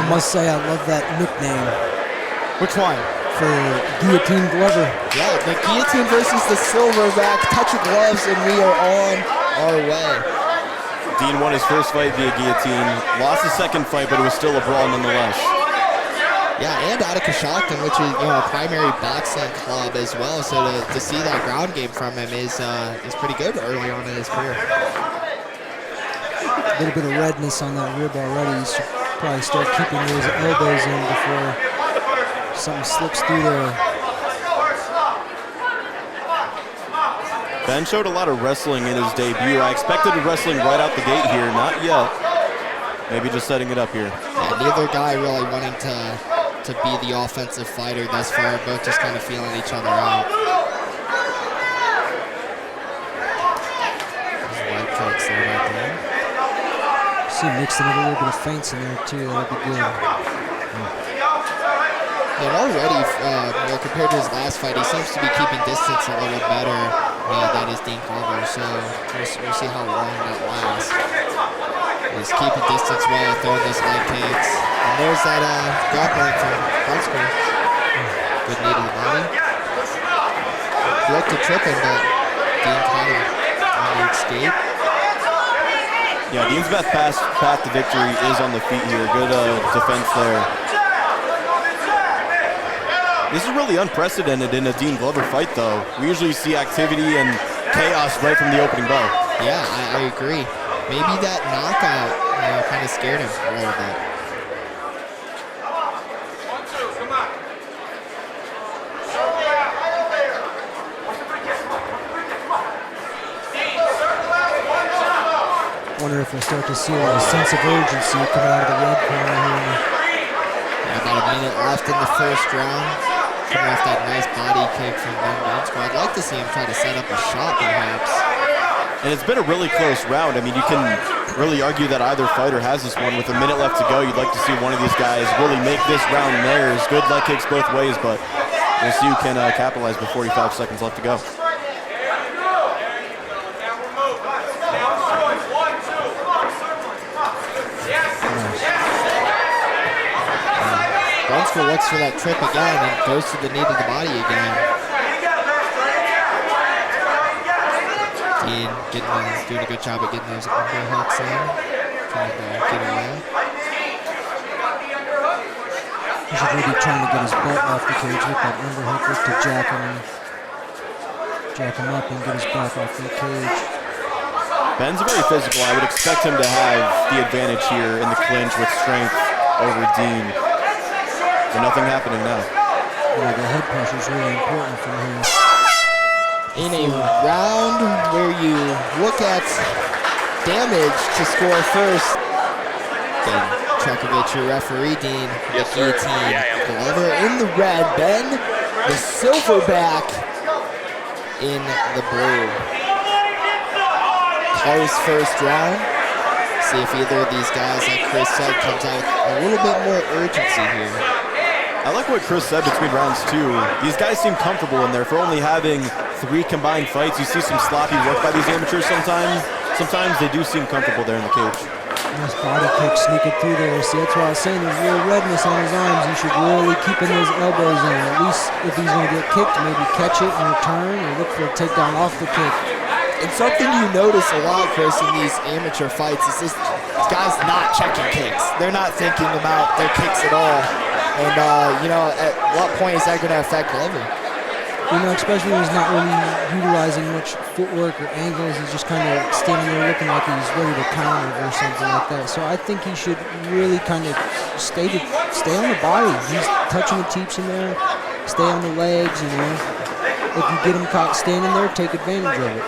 I must say I love that nickname. Which one? For Guillotine Glover. Yeah, the Guillotine versus the Silverback. Touch of gloves, and we are on our way. Dean won his first fight via guillotine, lost his second fight, but it was still a brawl nonetheless. Yeah, and out of Coshocton, which is a primary boxing club as well. So to see that ground game from him is pretty good early on in his career. A little bit of redness on that rib already. He should probably start keeping those elbows in before something slips through there. Ben showed a lot of wrestling in his debut. I expected wrestling right out the gate here, not yet. Maybe just setting it up here. Yeah, neither guy really wanting to be the offensive fighter thus far, both just kind of feeling each other out. Leg kicks there right there. See mixing in a little bit of feints in there too, that'll be good. And already, compared to his last fight, he seems to be keeping distance a little better than his Dean Glover, so we'll see how long that lasts. He's keeping distance well, throwing those leg kicks. And there's that grappling from Brunskole. Good knee to the body. Looked to trip him, but Dean caught him on the escape. Yeah, Dean's best path to victory is on the feet here. Good defense there. This is really unprecedented in a Dean Glover fight, though. We usually see activity and chaos right from the opening bell. Yeah, I agree. Maybe that knockout, kind of scared him a little bit. Wonder if we'll start to see a sense of urgency coming out of the red corner here. Yeah, about a minute left in the first round. Coming off that nice body kick from Brunskole. I'd like to see him try to set up a shot, perhaps. And it's been a really close round. I mean, you can really argue that either fighter has this one. With a minute left to go, you'd like to see one of these guys really make this round theirs. Good leg kicks both ways, but we'll see who can capitalize with 45 seconds left to go. Brunskole looks for that trip again and goes to the knee to the body again. Dean doing a good job at getting those underhooks in, trying to get away. He should really be trying to get his butt off the cage with that underhook just to jack him up and get his back off the cage. Ben's very physical. I would expect him to have the advantage here in the clinch with strength over Dean. But nothing happening now. Yeah, the head pressure is really important from him. In a round where you look at damage to score first. Then Chukovic, your referee, Dean, the guillotine. Glover in the red, Ben, the silverback in the blue. Close first round. See if either of these guys, like Chris said, comes out with a little bit more urgency here. I like what Chris said between rounds two. These guys seem comfortable in there for only having 3 combined fights. You see some sloppy work by these amateurs sometimes. Sometimes they do seem comfortable there in the cage. Nice body kick sneaking through there. See, that's why I was saying there's real redness on his arms. He should really keep in those elbows in. At least if he's going to get kicked, maybe catch it and return or look for a takedown off the kick. And something you notice a lot, Chris, in these amateur fights is this guy's not checking kicks. They're not thinking about their kicks at all. And, at what point is that going to affect Glover? Especially when he's not really utilizing much footwork or angles. He's just kind of standing there looking like he's ready to counter or something like that. So I think he should really kind of stay on the body. He's touching the teeps in there, stay on the legs, If you get him caught standing there, take advantage of it.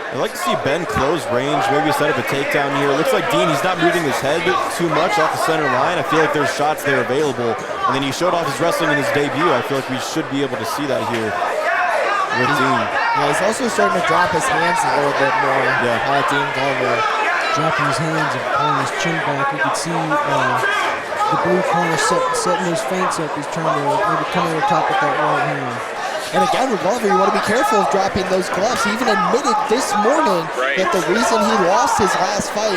I'd like to see Ben close range, maybe set up a takedown here. It looks like Dean, he's not moving his head too much off the center line. I feel like there's shots there available. And then he showed off his wrestling in his debut. I feel like we should be able to see that here with Dean. Yeah, he's also starting to drop his hands a little bit more. Dean Glover. Dropping his hands and pulling his chin back. You can see the blue corner setting those feints up. He's trying to maybe come over top with that right hand. And again, with Glover, you want to be careful of dropping those gloves. He even admitted this morning that the reason he lost his last fight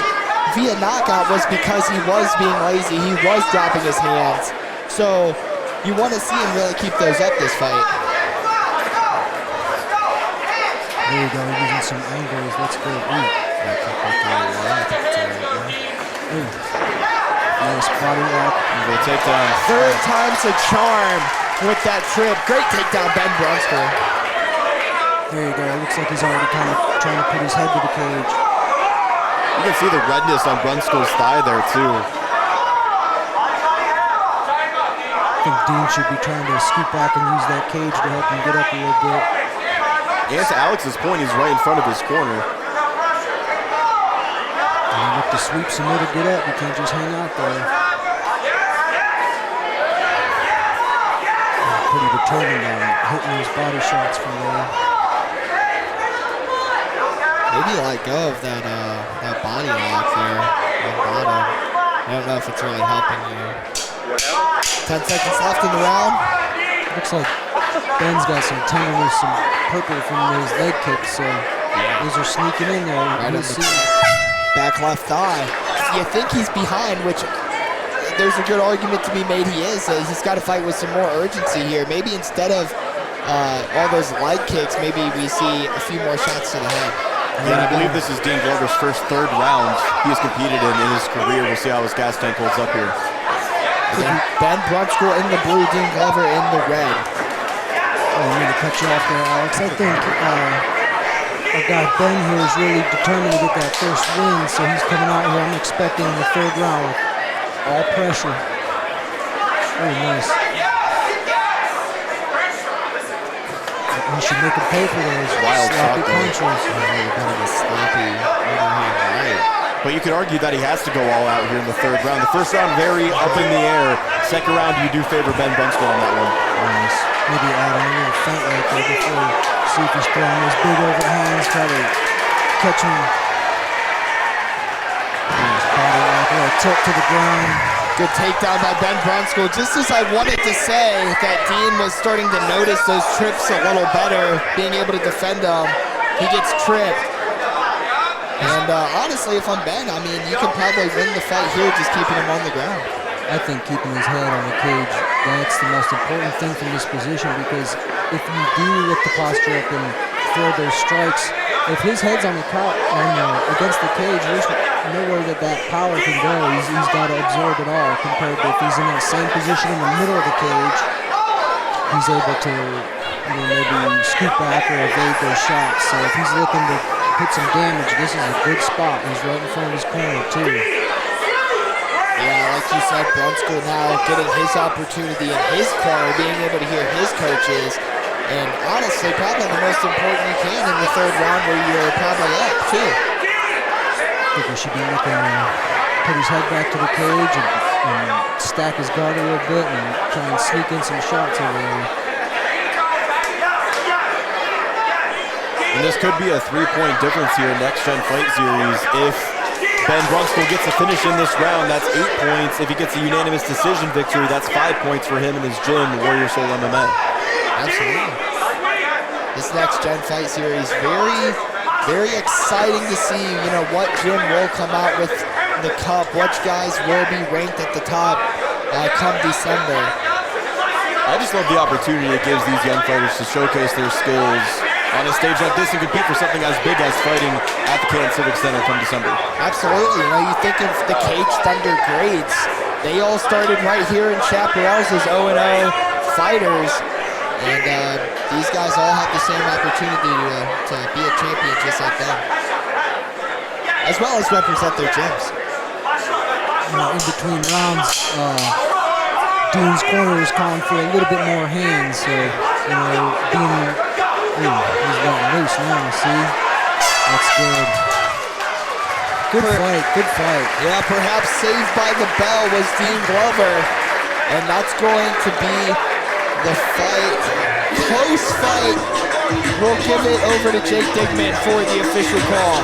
via knockout was because he was being lazy. He was dropping his hands. So you want to see him really keep those up this fight. There you go, using some angles. Let's go. Nice body lock. The takedown. Third time's a charm with that trip. Great takedown, Ben Brunskole. There you go. It looks like he's already kind of trying to put his head to the cage. You can see the redness on Brunskole's thigh there too. I think Dean should be trying to scoot back and use that cage to help him get up a little bit. And to Alex's point, he's right in front of his corner. And you look to sweep some more to get up. You can't just hang out there. Pretty determined on hitting those body shots from there. Maybe let go of that body lock there on bottom. I don't know if it's really helping you. 10 seconds left in the round. Looks like Ben's got some tenderness, some purple from those leg kicks, so those are sneaking in there. Right on the back left thigh. You think he's behind, which there's a good argument to be made he is. He's got to fight with some more urgency here. Maybe instead of all those leg kicks, maybe we see a few more shots to the head. Yeah, I believe this is Dean Glover's first third round he has competed in his career. We'll see how his gas tank holds up here. Ben Brunskole in the blue, Dean Glover in the red. Oh, I'm going to cut you off there, Alex. I think our guy Ben here is really determined to get that first win, so he's coming out here, I'm expecting in the third round with all pressure. Very nice. He should make him pay for those Wild sloppy punches. Sloppy overhand right. But you could argue that he has to go all out here in the third round. The first round, very up in the air. Second round, you do favor Ben Brunskole on that one. Nice. Maybe add on a little feint right there before see if he's throwing those big overhands, try to catch him. Nice body lock, a little tilt to the ground. Good takedown by Ben Brunskole. Just as I wanted to say that Dean was starting to notice those trips a little better, being able to defend them, he gets tripped. And honestly, if I'm Ben, I mean, you can probably win the fight here just keeping him on the ground. I think keeping his head on the cage, that's the most important thing from this position, because if you do lift the posture up and throw those strikes, if his head's on the against the cage, there's nowhere that power can go. He's got to absorb it all, compared to if he's in that same position in the middle of the cage, he's able to maybe scoop back or evade those shots. So if he's looking to hit some damage, this is a good spot. He's right in front of his corner too. Yeah, like you said, Brunskole now getting his opportunity in his corner, being able to hear his coaches, and honestly, probably the most important you can in the third round where you're probably up too. I think he should be looking to put his head back to the cage and stack his guard a little bit and try and sneak in some shots over there. And this could be a 3-point difference here in NeXGen Fight Series. If Ben Brunskole gets a finish in this round, that's 8 points. If he gets a unanimous decision victory, that's 5 points for him in his gym, Warrior Soul MMA. Absolutely. This NeXGen Fight Series, very, very exciting to see, what gym will come out with the cup, which guys will be ranked at the top come December. I just love the opportunity it gives these young fighters to showcase their skills on a stage like this and compete for something as big as fighting at the Canton Civic Center come December. Absolutely. You think of the Cage Thunder greats. They all started right here in Chaparrals as 0-0 fighters. And these guys all have the same opportunity to be a champion just like them, as well as represent their gyms. In between rounds, Dean's corner is calling for a little bit more hands. So, Dean, he's letting loose now, see? That's good. Good fight. Yeah, perhaps saved by the bell was Dean Glover. And that's going to be the fight. Close fight. We'll give it over to Jake Digman for the official call.